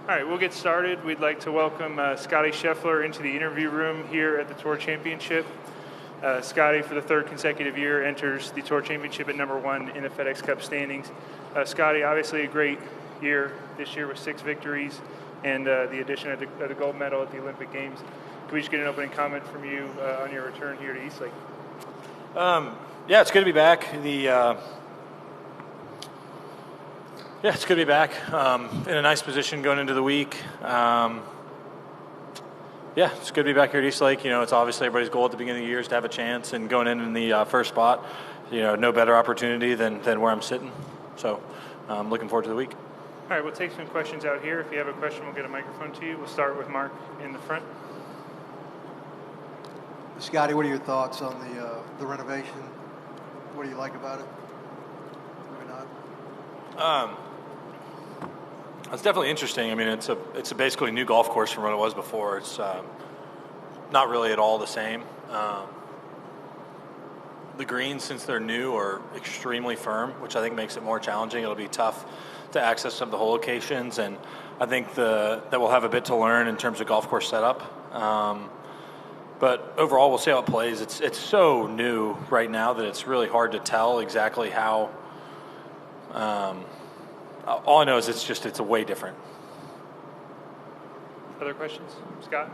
All right, we'll get started. We'd like to welcome Scottie Scheffler into the interview room here at the Tour Championship. Scottie, for the third consecutive year, enters the Tour Championship at #1 in the FedEx Cup standings. Scottie, obviously a great year this year with 6 victories and the addition of the gold medal at the Olympic Games. Can we just get an opening comment from you on your return here to Eastlake? Yeah, it's good to be back. It's good to be back in a nice position going into the week. It's good to be back here at Eastlake. It's obviously everybody's goal at the beginning of the year is to have a chance, and going in the first spot, no better opportunity than where I'm sitting. So I'm looking forward to the week. All right, we'll take some questions out here. If you have a question, we'll get a microphone to you. We'll start with Mark in the front. Scottie, what are your thoughts on the renovation? What do you like about it? Maybe not. It's definitely interesting. I mean, it's a basically new golf course from what it was before. It's not really at all the same. The greens, since they're new, are extremely firm, which I think makes it more challenging. It'll be tough to access some of the hole locations, and I think that we'll have a bit to learn in terms of golf course setup. But overall, we'll see how it plays. It's so new right now that it's really hard to tell exactly how. All I know is it's a way different. Other questions? Scott?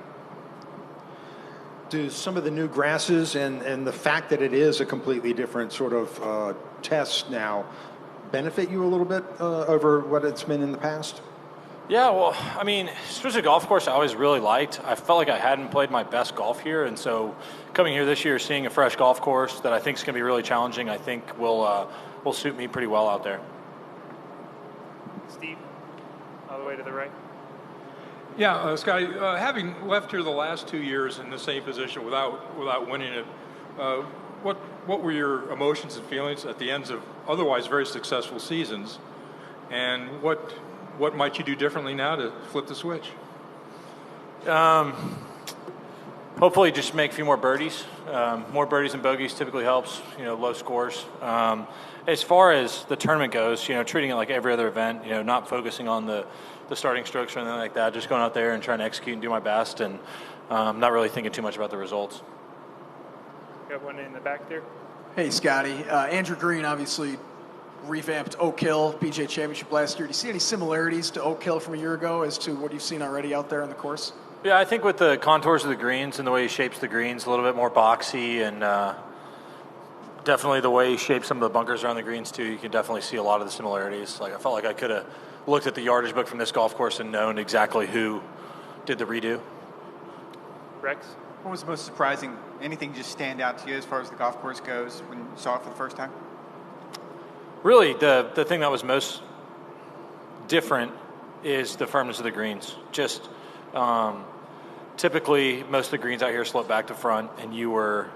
Do some of the new grasses and the fact that it is a completely different sort of test now benefit you a little bit over what it's been in the past? Yeah, well, I mean, especially golf course I always really liked. I felt like I hadn't played my best golf here, and so coming here this year, seeing a fresh golf course that I think is going to be really challenging, I think will suit me pretty well out there. Steve, all the way to the right. Yeah, Scottie, having left here the last 2 years in the same position without winning it, what were your emotions and feelings at the ends of otherwise very successful seasons, and what might you do differently now to flip the switch? Hopefully just make a few more birdies. More birdies and bogeys typically helps, low scores. As far as the tournament goes, treating it like every other event, not focusing on the starting strokes or anything like that, just going out there and trying to execute and do my best, and not really thinking too much about the results. Got one in the back there. Hey, Scottie. Andrew Green obviously revamped Oak Hill PGA Championship last year. Do you see any similarities to Oak Hill from a year ago as to what you've seen already out there on the course? Yeah, I think with the contours of the greens and the way he shapes the greens, a little bit more boxy, and definitely the way he shapes some of the bunkers around the greens too, you can definitely see a lot of the similarities. Like, I felt like I could have looked at the yardage book from this golf course and known exactly who did the redo. Rex? What was the most surprising? Anything just stand out to you as far as the golf course goes when you saw it for the first time? Really, the thing that was most different is the firmness of the greens. Just typically, most of the greens out here slope back to front, and you were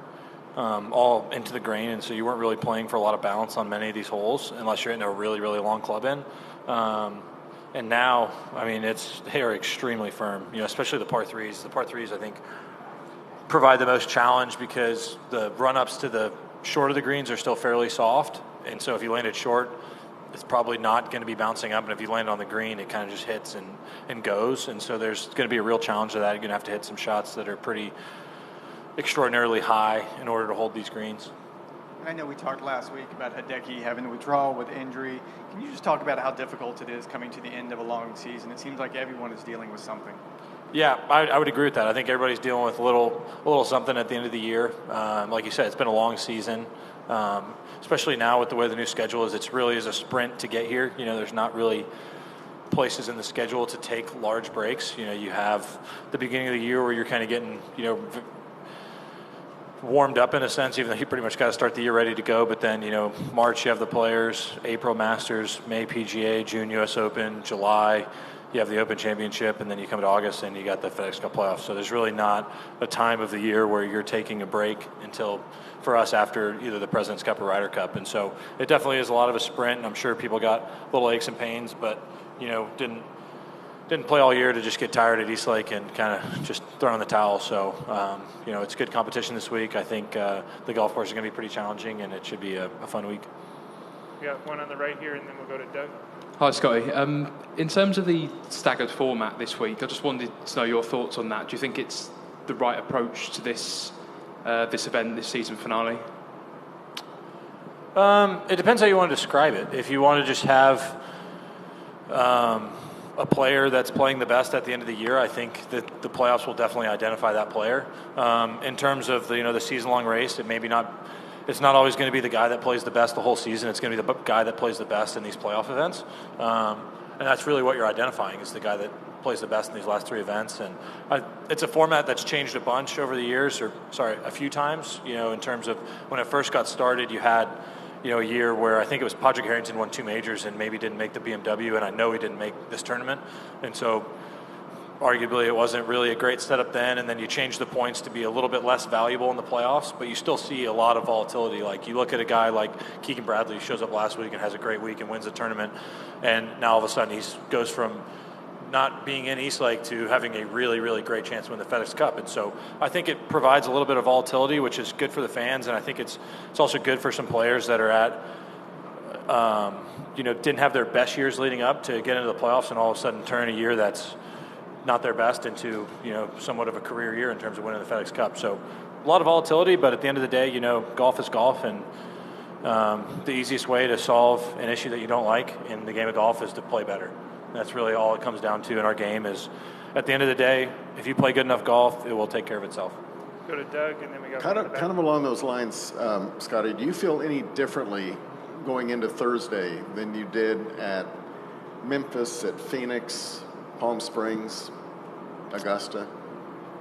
all into the grain, and so you weren't really playing for a lot of balance on many of these holes unless you're hitting a really, really long club in. And now, I mean, they are extremely firm, especially the par threes. The par threes, I think, provide the most challenge because the run-ups to the short of the greens are still fairly soft, and so if you landed short, it's probably not going to be bouncing up, and if you land on the green, it kind of just hits and goes, and so there's going to be a real challenge to that. You're going to have to hit some shots that are pretty extraordinarily high in order to hold these greens. And I know we talked last week about Hideki having to withdraw with injury. Can you just talk about how difficult it is coming to the end of a long season? It seems like everyone is dealing with something. Yeah, I would agree with that. I think everybody's dealing with a little something at the end of the year. Like you said, it's been a long season, especially now with the way the new schedule is. It's really is a sprint to get here. There's not really places in the schedule to take large breaks. You have the beginning of the year where you're kind of getting, warmed up in a sense, even though you pretty much got to start the year ready to go. But then, March you have the Players, April Masters, May PGA, June U.S. Open, July you have the Open Championship, and then you come to August and you got the FedEx Cup playoffs. So there's really not a time of the year where you're taking a break until, for us, after either the President's Cup or Ryder Cup. And so it definitely is a lot of a sprint, and I'm sure people got little aches and pains, but didn't play all year to just get tired at Eastlake and kind of just throw in the towel. So it's good competition this week. I think the golf course is going to be pretty challenging, and it should be a fun week. We got one on the right here, and then we'll go to Doug. Hi, Scotty. In terms of the staggered format this week, I just wanted to know your thoughts on that. Do you think it's the right approach to this event, this season finale? It depends how you want to describe it. If you want to just have a player that's playing the best at the end of the year, I think that the playoffs will definitely identify that player. In terms of the season-long race, it's not always going to be the guy that plays the best the whole season. It's going to be the guy that plays the best in these playoff events, and that's really what you're identifying, is the guy that plays the best in these last 3 events. And it's a format that's changed a bunch over the years, a few times. In terms of when it first got started, you had a year where I think it was Padraig Harrington won 2 majors and maybe didn't make the BMW, and I know he didn't make this tournament, and so arguably it wasn't really a great setup then. And then you change the points to be a little bit less valuable in the playoffs, but you still see a lot of volatility. Like you look at a guy like Keegan Bradley, who shows up last week and has a great week and wins the tournament, and now all of a sudden he goes from not being in Eastlake to having a really, really great chance to win the FedEx Cup. And so I think it provides a little bit of volatility, which is good for the fans, and I think it's also good for some players that are didn't have their best years leading up to get into the playoffs and all of a sudden turn a year that's not their best into somewhat of a career year in terms of winning the FedEx Cup. So a lot of volatility, but at the end of the day, golf is golf, and the easiest way to solve an issue that you don't like in the game of golf is to play better. That's really all it comes down to in our game. Is at the end of the day, if you play good enough golf, it will take care of itself. Go to Doug, and then we got kind of along those lines, Scotty. Do you feel any differently going into Thursday than you did at Memphis, at Phoenix, Palm Springs, Augusta?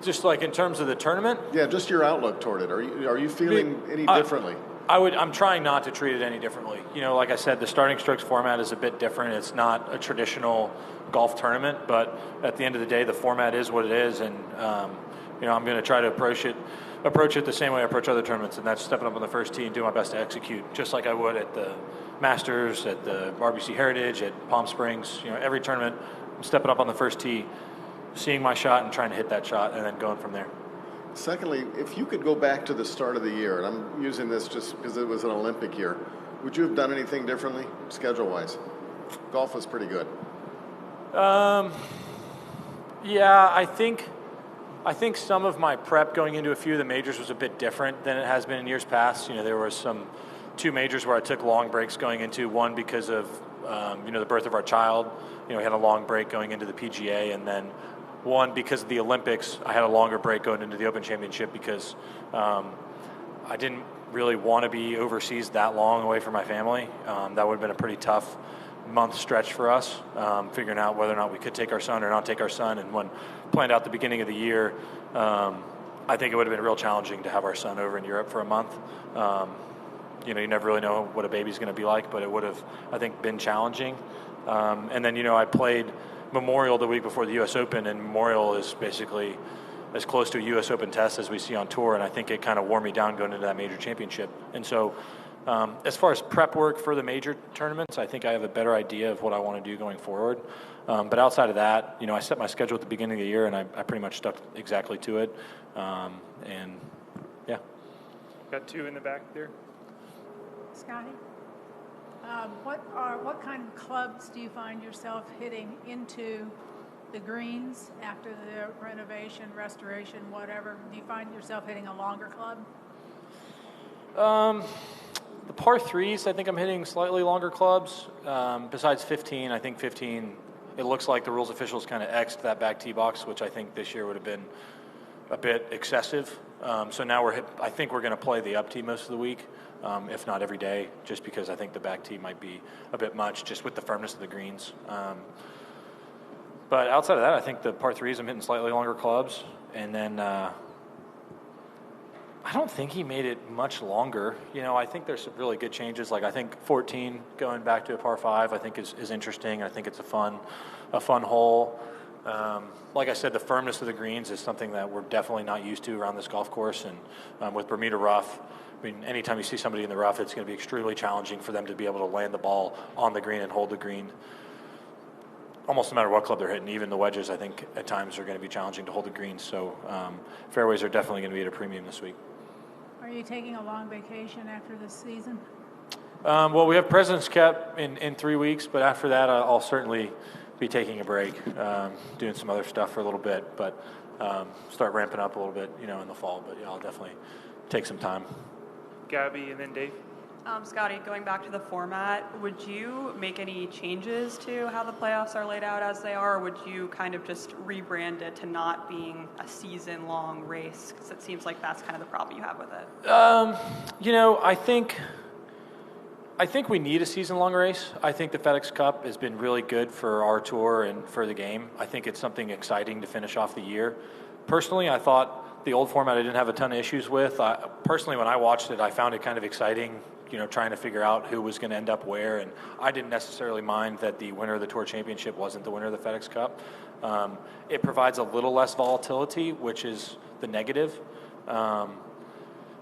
Just like in terms of the tournament? Yeah, just your outlook toward it. Are you feeling any differently? I'm trying not to treat it any differently. Like I said, the starting strokes format is a bit different. It's not a traditional golf tournament, but at the end of the day, the format is what it is, and I'm going to try to approach it the same way I approach other tournaments, and that's stepping up on the first tee and doing my best to execute, just like I would at the Masters, at the RBC Heritage, at Palm Springs. Every tournament, I'm stepping up on the first tee, seeing my shot and trying to hit that shot, and then going from there. Secondly, if you could go back to the start of the year, and I'm using this just because it was an Olympic year, would you have done anything differently, schedule-wise? Golf was pretty good. Yeah, I think some of my prep going into a few of the majors was a bit different than it has been in years past. There were 2 majors where I took long breaks going into, one because of the birth of our child. We had a long break going into the PGA, and then one because of the Olympics. I had a longer break going into the Open Championship because I didn't really want to be overseas that long away from my family. That would have been a pretty tough month stretch for us, figuring out whether or not we could take our son or not take our son. And when planned out the beginning of the year, I think it would have been real challenging to have our son over in Europe for a month. You never really know what a baby's going to be like, but it would have, I think, been challenging. And then, I played Memorial the week before the U.S. Open, and Memorial is basically as close to a U.S. Open test as we see on tour, and I think it kind of wore me down going into that major championship. And so as far as prep work for the major tournaments, I think I have a better idea of what I want to do going forward. But outside of that, I set my schedule at the beginning of the year, and I pretty much stuck exactly to it. And, yeah. Got 2 in the back there. Scotty, what kind of clubs do you find yourself hitting into the greens after the renovation, restoration, whatever? Do you find yourself hitting a longer club? The par 3s, I think I'm hitting slightly longer clubs. Besides 15, I think 15, it looks like the rules officials kind of X'd that back tee box, which I think this year would have been a bit excessive. So now I think we're going to play the up tee most of the week, if not every day, just because I think the back tee might be a bit much just with the firmness of the greens. But outside of that, I think the par 3s I'm hitting slightly longer clubs. And then I don't think he made it much longer. I think there's some really good changes. Like I think 14 going back to a par 5 I think is interesting. I think it's a fun hole. Like I said, the firmness of the greens is something that we're definitely not used to around this golf course. And with Bermuda rough, anytime you see somebody in the rough, it's going to be extremely challenging for them to be able to land the ball on the green and hold the green. Almost no matter what club they're hitting, even the wedges, I think at times are going to be challenging to hold the greens. So fairways are definitely going to be at a premium this week. Are you taking a long vacation after this season? Well, we have President's Cup in 3 weeks, but after that, I'll certainly be taking a break, doing some other stuff for a little bit, but start ramping up a little bit, in the fall. But yeah, I'll definitely take some time. Gabby and then Dave. Scottie, going back to the format, would you make any changes to how the playoffs are laid out as they are, or would you kind of just rebrand it to not being a season-long race? Because it seems like that's kind of the problem you have with it. I think we need a season-long race. I think the FedEx Cup has been really good for our tour and for the game. I think it's something exciting to finish off the year. Personally, I thought the old format I didn't have a ton of issues with. Personally, when I watched it, I found it kind of exciting, trying to figure out who was going to end up where. And I didn't necessarily mind that the winner of the Tour Championship wasn't the winner of the FedEx Cup. It provides a little less volatility, which is the negative.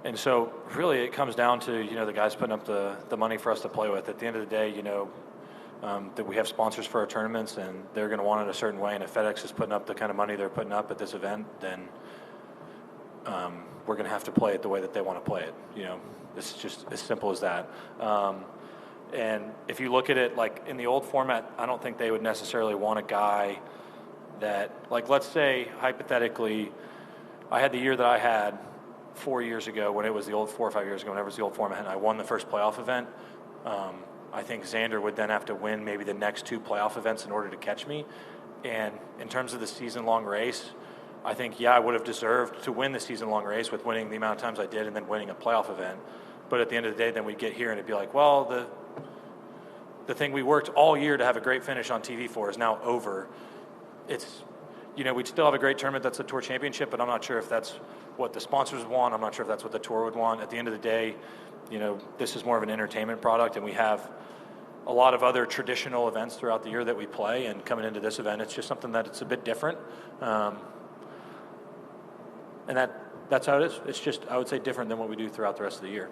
And so really it comes down to, the guys putting up the money for us to play with. At the end of the day, that we have sponsors for our tournaments and they're going to want it a certain way. And if FedEx is putting up the kind of money they're putting up at this event, then we're going to have to play it the way that they want to play it. It's just as simple as that. And if you look at it like in the old format, I don't think they would necessarily want a guy that, like, let's say hypothetically, I had the year that I had 4 years ago when it was the old 4 or 5 years ago, whenever it was the old format, and I won the first playoff event. I think Xander would then have to win maybe the next 2 playoff events in order to catch me. And in terms of the season-long race, I think, I would have deserved to win the season-long race with winning the amount of times I did and then winning a playoff event. But at the end of the day, then we'd get here and it'd be like, well, the thing we worked all year to have a great finish on TV for is now over. It's, we'd still have a great tournament that's the Tour Championship, but I'm not sure if that's what the sponsors want. I'm not sure if that's what the Tour would want. At the end of the day, this is more of an entertainment product, and we have a lot of other traditional events throughout the year that we play, and coming into this event, it's just something that it's a bit different. And that's how it is. It's just, I would say, different than what we do throughout the rest of the year.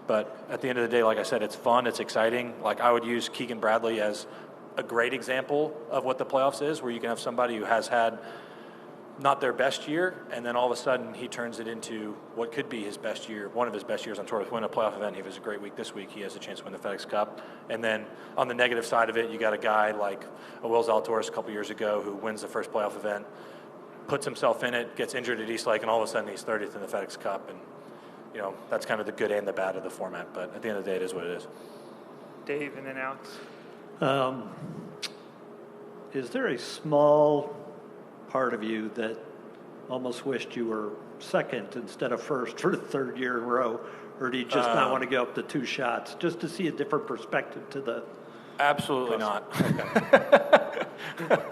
But at the end of the day, like I said, it's fun, it's exciting. Like, I would use Keegan Bradley as a great example of what the playoffs is, where you can have somebody who has had not their best year, and then all of a sudden he turns it into what could be his best year, one of his best years on tour, with win a playoff event. He has a great week this week, he has a chance to win the FedEx Cup. And then on the negative side of it, you got a guy like a Will Zalatoris a couple years ago who wins the first playoff event, puts himself in it, gets injured at East Lake, and all of a sudden he's 30th in the FedEx Cup. And that's kind of the good and the bad of the format, but at the end of the day, it is what it is. Dave and then Alex. Is there a small part of you that almost wished you were second instead of first for the third year in a row? Or do you just not want to go up to 2 shots just to see a different perspective to the... Absolutely not. Okay.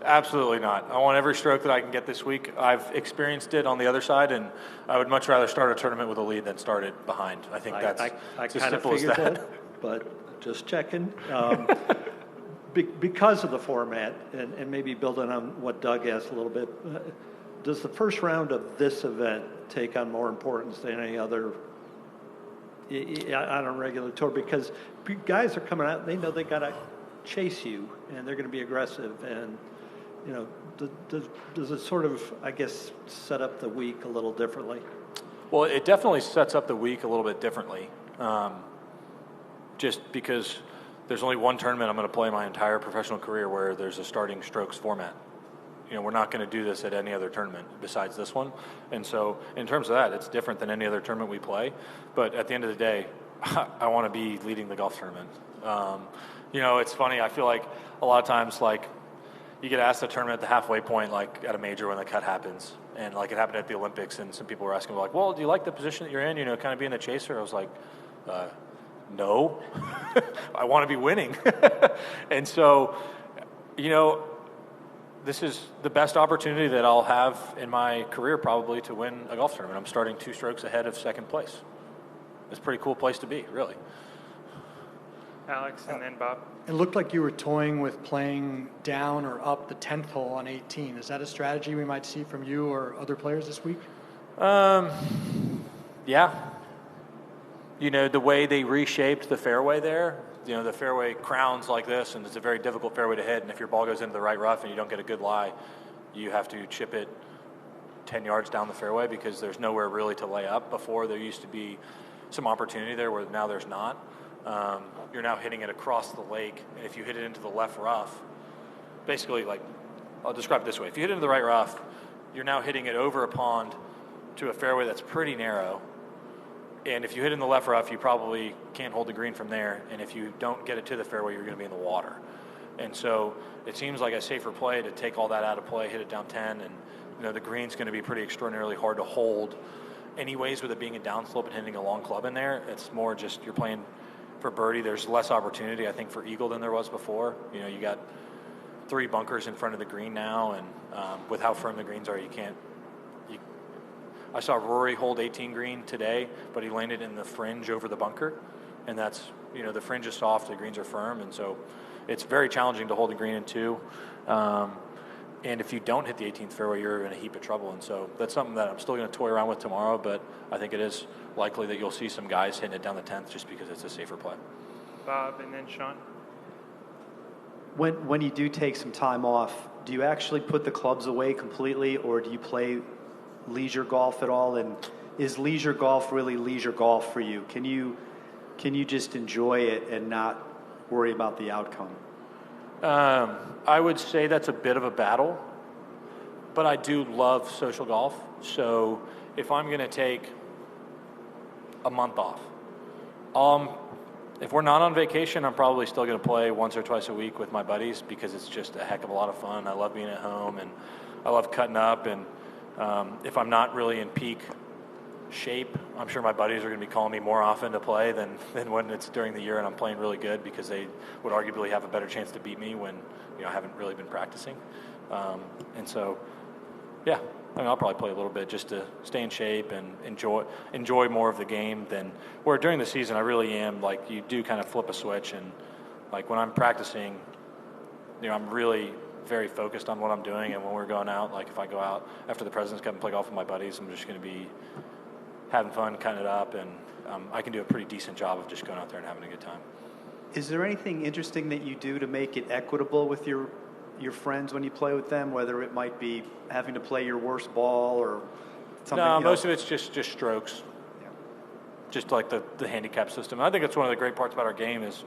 Absolutely not. I want every stroke that I can get this week. I've experienced it on the other side, and I would much rather start a tournament with a lead than start it behind. I think that's I as kind of simple as figured that. But just checking. Because of the format, and maybe building on what Doug asked a little bit, does the first round of this event take on more importance than any other on a regular tour? Because guys are coming out, and they know they got to chase you, and they're going to be aggressive, and does it sort of, I guess, set up the week a little differently? Well, it definitely sets up the week a little bit differently, just because there's only one tournament I'm going to play my entire professional career where there's a starting strokes format. We're not going to do this at any other tournament besides this one. And so in terms of that, it's different than any other tournament we play. But at the end of the day, I want to be leading the golf tournament. It's funny. I feel like a lot of times, like, you get asked a tournament at the halfway point, like at a major when the cut happens. And like it happened at the Olympics, and some people were asking, like, well, do you like the position that you're in, kind of being a chaser? I was like, no, I want to be winning. And so, this is the best opportunity that I'll have in my career probably to win a golf tournament. I'm starting 2 strokes ahead of second place. It's a pretty cool place to be, really. Alex and then Bob. It looked like you were toying with playing down or up the 10th hole on 18. Is that a strategy we might see from you or other players this week? Yeah. The way they reshaped the fairway there, the fairway crowns like this, and it's a very difficult fairway to hit, and if your ball goes into the right rough and you don't get a good lie, you have to chip it 10 yards down the fairway because there's nowhere really to lay up. Before, there used to be some opportunity there where now there's not. you're now hitting it across the lake. And if you hit it into the left rough, basically, like, I'll describe it this way. If you hit it into the right rough, you're now hitting it over a pond to a fairway that's pretty narrow. And if you hit in the left rough, you probably can't hold the green from there. And if you don't get it to the fairway, you're going to be in the water. And so it seems like a safer play to take all that out of play, hit it down 10, and the green's going to be pretty extraordinarily hard to hold. Anyways, with it being a downslope and hitting a long club in there, it's more just you're playing for birdie. There's less opportunity, I think, for eagle than there was before. You got 3 bunkers in front of the green now, and with how firm the greens are, you can't. I saw Rory hold 18 green today, but he landed in the fringe over the bunker, and that's the fringe is soft, the greens are firm, and so it's very challenging to hold the green in 2. And if you don't hit the 18th fairway, you're in a heap of trouble. And so that's something that I'm still going to toy around with tomorrow, but I think it is likely that you'll see some guys hitting it down the 10th just because it's a safer play. Bob, and then Sean. When you do take some time off, do you actually put the clubs away completely, or do you play leisure golf at all? And is leisure golf really leisure golf for you? Can you just enjoy it and not worry about the outcome? I would say that's a bit of a battle, but I do love social golf. So if I'm going to take a month off, if we're not on vacation, I'm probably still going to play once or twice a week with my buddies because it's just a heck of a lot of fun. I love being at home, and I love cutting up. And if I'm not really in peak shape, I'm sure my buddies are going to be calling me more often to play than when it's during the year and I'm playing really good, because they would arguably have a better chance to beat me when I haven't really been practicing. And so, yeah, I'll probably play a little bit just to stay in shape and enjoy more of the game than where during the season I really am. Like, you do kind of flip a switch, and like when I'm practicing, I'm really very focused on what I'm doing. And when we're going out, like if I go out after the President's Cup and play golf with my buddies, I'm just going to be having fun, cutting it up, and I can do a pretty decent job of just going out there and having a good time. Is there anything interesting that you do to make it equitable with your friends when you play with them, whether it might be having to play your worst ball or something? No, most of it's just strokes. Yeah. Just like the handicap system. And I think that's one of the great parts about our game is,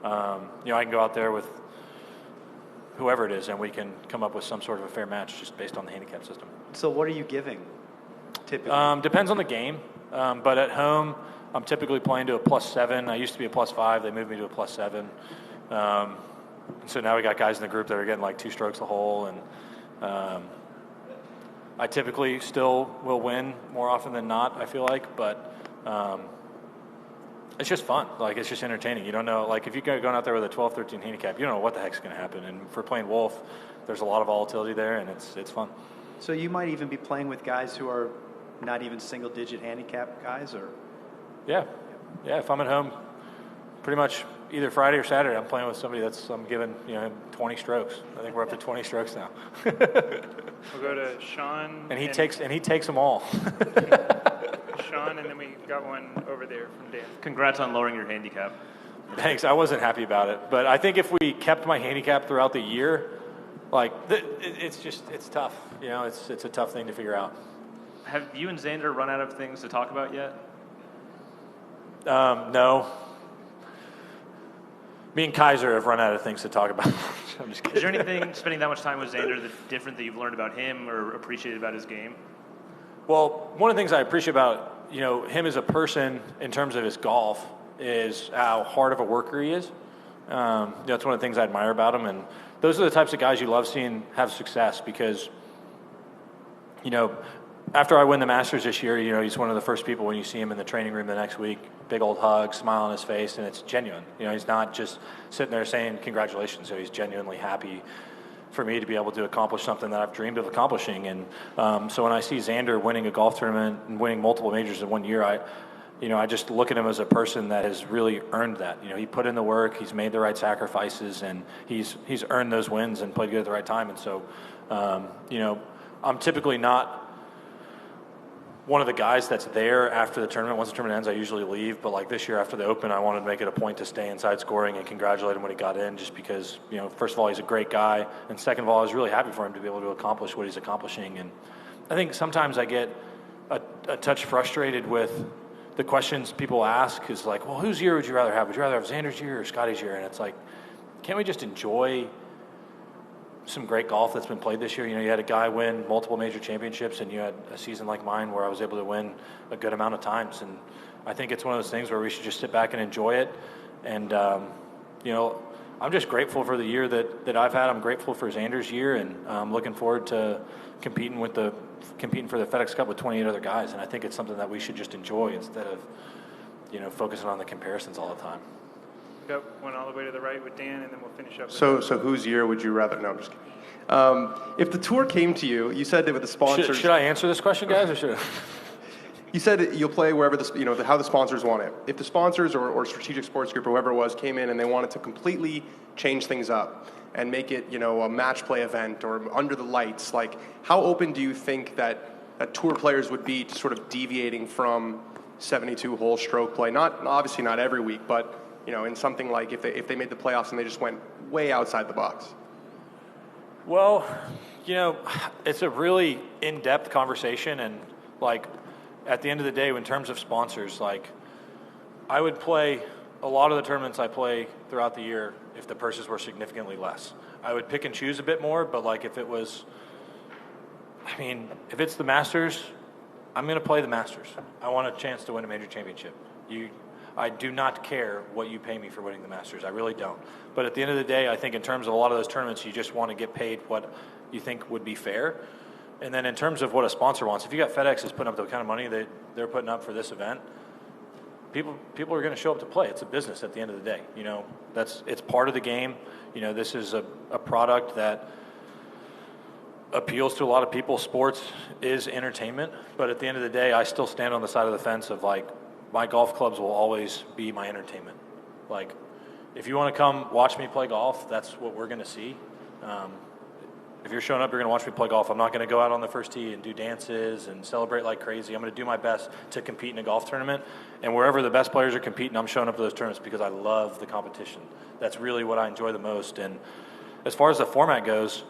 I can go out there with whoever it is, and we can come up with some sort of a fair match just based on the handicap system. So what are you giving, typically? Depends on the game. But at home, I'm typically playing to a +7. I used to be a +5. They moved me to a +7. And so now we got guys in the group that are getting like 2 strokes a hole. And I typically still will win more often than not, I feel like. But it's just fun. Like, it's just entertaining. You don't know, like if you're going out there with a 12, 13 handicap, you don't know what the heck's going to happen. And for playing Wolf, there's a lot of volatility there, and it's fun. So you might even be playing with guys who are not even single-digit handicap guys, or? Yeah. If I'm at home, pretty much either Friday or Saturday, I'm playing with somebody I'm giving 20 strokes. I think we're up to 20 strokes now. We'll go to Sean, and he takes them all. Sean, and then we got one over there from Dan. Congrats on lowering your handicap. Thanks. I wasn't happy about it, but I think if we kept my handicap throughout the year, it's tough. It's a tough thing to figure out. Have you and Xander run out of things to talk about yet? No. Me and Kaiser have run out of things to talk about. I'm just kidding. Is there anything, spending that much time with Xander, that's different that you've learned about him or appreciated about his game? Well, one of the things I appreciate about him as a person in terms of his golf is how hard of a worker he is. That's one of the things I admire about him, and those are the types of guys you love seeing have success because, after I win the Masters this year, he's one of the first people when you see him in the training room the next week, big old hug, smile on his face, and it's genuine. He's not just sitting there saying congratulations. So he's genuinely happy for me to be able to accomplish something that I've dreamed of accomplishing. And so when I see Xander winning a golf tournament and winning multiple majors in 1 year, I just look at him as a person that has really earned that. He put in the work, he's made the right sacrifices, and he's earned those wins and played good at the right time. And so, I'm typically not one of the guys that's there after the tournament. Once the tournament ends, I usually leave. But like this year after the Open, I wanted to make it a point to stay inside scoring and congratulate him when he got in, just because, first of all, he's a great guy. And second of all, I was really happy for him to be able to accomplish what he's accomplishing. And I think sometimes I get a touch frustrated with the questions people ask is like, well, whose year would you rather have? Would you rather have Xander's year or Scottie's year? And it's like, can't we just enjoy some great golf that's been played this year? You know, you had a guy win multiple major championships, and you had a season like mine where I was able to win a good amount of times. And I think it's one of those things where we should just sit back and enjoy it. And, you know, I'm just grateful for the year that I've had. I'm grateful for Xander's year, and I'm looking forward to competing for the FedEx Cup with 28 other guys. And I think it's something that we should just enjoy instead of, you know, focusing on the comparisons all the time. Go one all the way to the right with Dan, and then we'll finish up. So whose year would you rather? No, I'm just kidding. If the tour came to you, you said that with the sponsors. Should I answer this question, guys, or should I? You said you'll play wherever how the sponsors want it. If the sponsors or Strategic Sports Group or whoever it was came in and they wanted to completely change things up and make it, you know, a match play event or under the lights, like how open do you think that tour players would be to sort of deviating from 72-hole stroke play? Obviously not every week, but you know, in something like if they made the playoffs and they just went way outside the box. Well, you know, it's a really in-depth conversation, and like at the end of the day, in terms of sponsors, like I would play a lot of the tournaments I play throughout the year if the purses were significantly less. I would pick and choose a bit more, but like if it's the Masters, I'm going to play the Masters. I want a chance to win a major championship. I do not care what you pay me for winning the Masters. I really don't. But at the end of the day, I think in terms of a lot of those tournaments, you just want to get paid what you think would be fair. And then in terms of what a sponsor wants, if you got FedEx is putting up the kind of money they're putting up for this event, people are going to show up to play. It's a business at the end of the day. You know, it's part of the game. You know, this is a product that appeals to a lot of people. Sports is entertainment. But at the end of the day, I still stand on the side of the fence of like, my golf clubs will always be my entertainment. Like, if you want to come watch me play golf, that's what we're going to see. If you're showing up, you're going to watch me play golf. I'm not going to go out on the first tee and do dances and celebrate like crazy. I'm going to do my best to compete in a golf tournament. And wherever the best players are competing, I'm showing up to those tournaments because I love the competition. That's really what I enjoy the most. And as far as the format goes,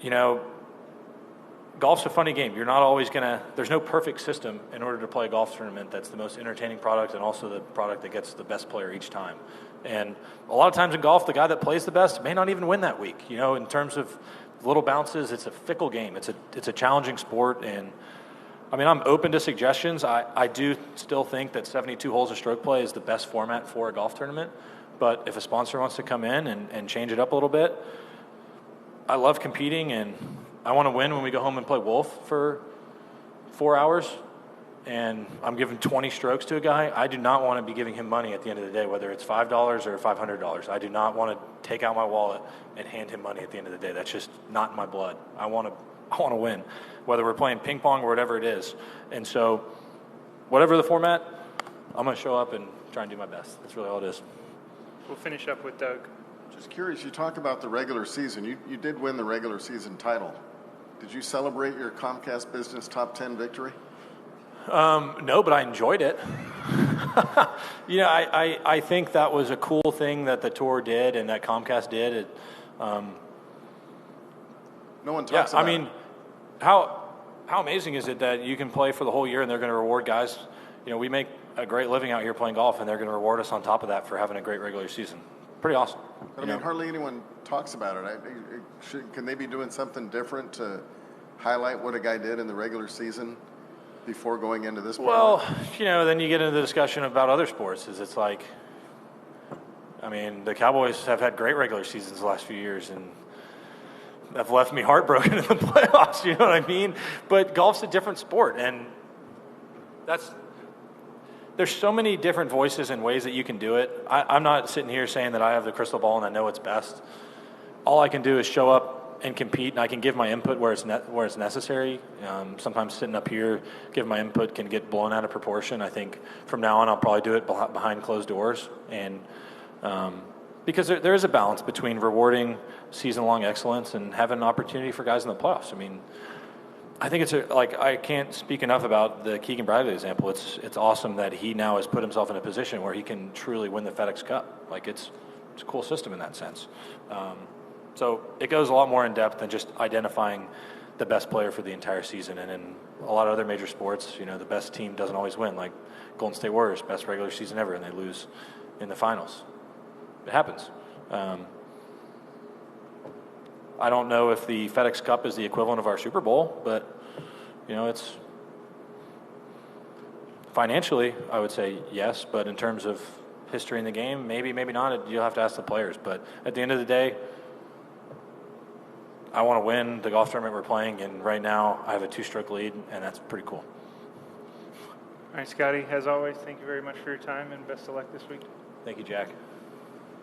you know, golf's a funny game. You're not always there's no perfect system in order to play a golf tournament that's the most entertaining product and also the product that gets the best player each time. And a lot of times in golf, the guy that plays the best may not even win that week. You know, in terms of little bounces, it's a fickle game. It's a challenging sport. And I mean, I'm open to suggestions. I do still think that 72 holes of stroke play is the best format for a golf tournament. But if a sponsor wants to come in and change it up a little bit, I love competing, and I want to win when we go home and play Wolf for 4 hours, and I'm giving 20 strokes to a guy. I do not want to be giving him money at the end of the day, whether it's $5 or $500. I do not want to take out my wallet and hand him money at the end of the day. That's just not in my blood. I want to win, whether we're playing ping pong or whatever it is. And so whatever the format, I'm going to show up and try and do my best. That's really all it is. We'll finish up with Doug. Just curious, you talk about the regular season. You did win the regular season title. Did you celebrate your Comcast Business Top 10 victory? No, but I enjoyed it. You know, I think that was a cool thing that the tour did and that Comcast did. No one talks about it. I mean, how amazing is it that you can play for the whole year and they're going to reward guys? You know, we make a great living out here playing golf, and they're going to reward us on top of that for having a great regular season. Pretty awesome. But I mean, hardly anyone talks about it. Can they be doing something different to highlight what a guy did in the regular season before going into this part? Well, you know, then you get into the discussion about other sports. It's like, I mean, the Cowboys have had great regular seasons the last few years, and have left me heartbroken in the playoffs, you know what I mean? But golf's a different sport, and there's so many different voices and ways that you can do it. I'm not sitting here saying that I have the crystal ball and I know it's best. All I can do is show up and compete, and I can give my input where it's necessary. Sometimes sitting up here, give my input can get blown out of proportion. I think from now on I'll probably do it behind closed doors, and because there is a balance between rewarding season-long excellence and having an opportunity for guys in the playoffs. I mean, I think I can't speak enough about the Keegan Bradley example. It's awesome that he now has put himself in a position where he can truly win the FedEx Cup. Like, it's a cool system in that sense. So it goes a lot more in depth than just identifying the best player for the entire season. And in a lot of other major sports, you know, the best team doesn't always win. Like Golden State Warriors, best regular season ever, and they lose in the finals. It happens. I don't know if the FedEx Cup is the equivalent of our Super Bowl, but, you know, it's financially, I would say yes, but in terms of history in the game, maybe, maybe not. You'll have to ask the players. But at the end of the day, I want to win the golf tournament we're playing, and right now I have a 2-stroke lead, and that's pretty cool. All right, Scottie, as always, thank you very much for your time, and best of luck this week. Thank you, Jack.